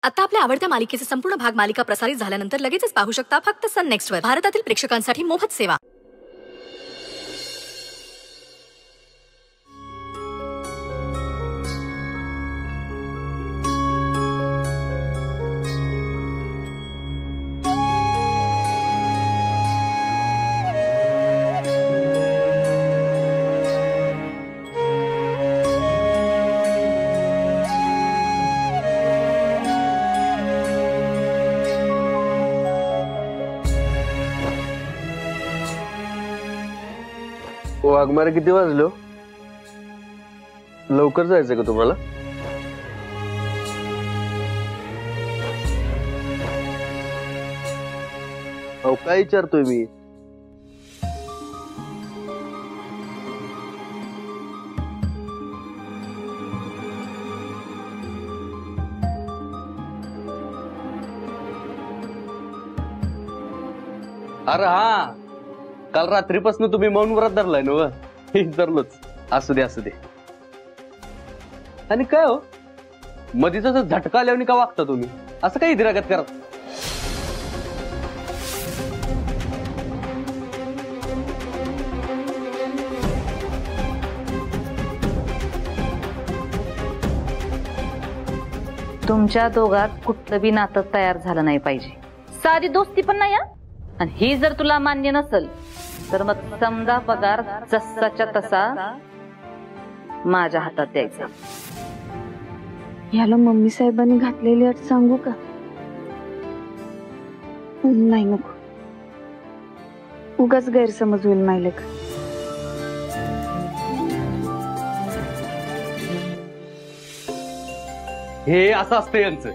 आता आपल्या आवडत्या मालिकेचे संपूर्ण भाग मालिका प्रसारित झाल्यानंतर लगेचच पाहू शकता फक्त सन नेक्स्ट वर. भारतातील प्रेक्षकांसाठी मोफत सेवा. वाघमारे किती वाजलो? लवकर जायचं का तुम्हाला? अहो काय विचारतोय मी? अरे हा, काल रात्रीपासून तुम्ही मौन व्रत धरलाय ना? धरलोच. असू दे असू दे. आणि काय हो मधीच असं झटका आल्यावर का वागता तुम्ही? असं काही इतिरागत करा. तुमच्या दोघात कुठलं बी नातं तयार झालं नाही पाहिजे. साधी दोस्ती पण नाही. आणि ही जर तुला मान्य नसेल तर मग समजा पगार जसाच्या तसा माझ्या हातात द्यायचा. याला मम्मी साहेबांनी घातलेली अट सांगू का? नाही नको, उगाच गैरसमज होईल मायलेक. हे असं असतं यांचं,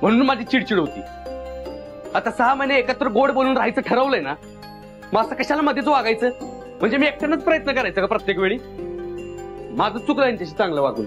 म्हणून माझी चिडचिड होती. आता 6 महिने एकत्र गोड बोलून राहायचं ठरवलंय ना, मग असं कशाला मध्येच वागायचं? म्हणजे मी एकट्यानंच प्रयत्न करायचा का प्रत्येक वेळी? माझं चुकलं यांच्याशी चांगलं वागून.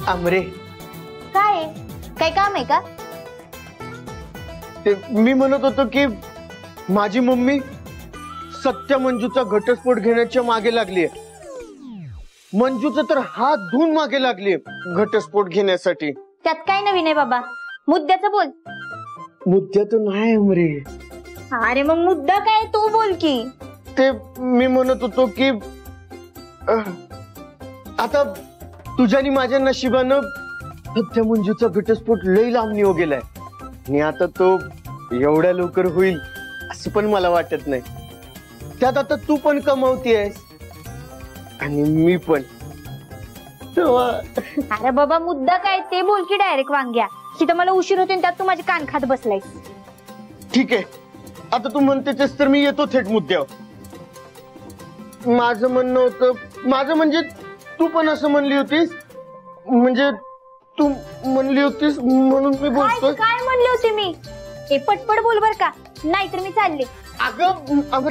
आमरे, काय काय काम आहे का? ते मी म्हणत होतो की माझी मम्मी सत्य मंजूचा घटस्फोट घेण्याच्या मागे लागलीये. मंजूचा तर हात धुवून मागे लागलीये घटस्फोट घेण्यासाठी. त्यात काय नवीन आहे बाबा? मुद्द्याचं बोल. मुद्दा तर नाही आमरे. अरे मग मुद्दा काय तू बोल की. ते मी म्हणत होतो की आता तुझ्या आणि माझ्या नशिबानं सत्य मंजूचा घटस्फोट लई लांब निघून गेलाय आणि आता तो एवढ्या लवकर होईल असं पण मला वाटत नाही. त्यात आता तू पण कमावतीयस आणि मी पण. अरे बाबा मुद्दा काय ते बोल की डायरेक्ट वांग्या. तिथं मला उशीर होते त्यात तू माझे कान खात बसलाय. ठीक आहे, आता तू म्हणतेस तर मी येतो थेट मुद्द्यावर. माझं म्हणणं होतं, माझं म्हणजे तू पण असं म्हणली होतीस, म्हणजे तू म्हणली होतीस म्हणून मी बोलतोय. काय म्हणली होती मी? हे पटपट बोल बर का, नाहीतर मी चालले. अगं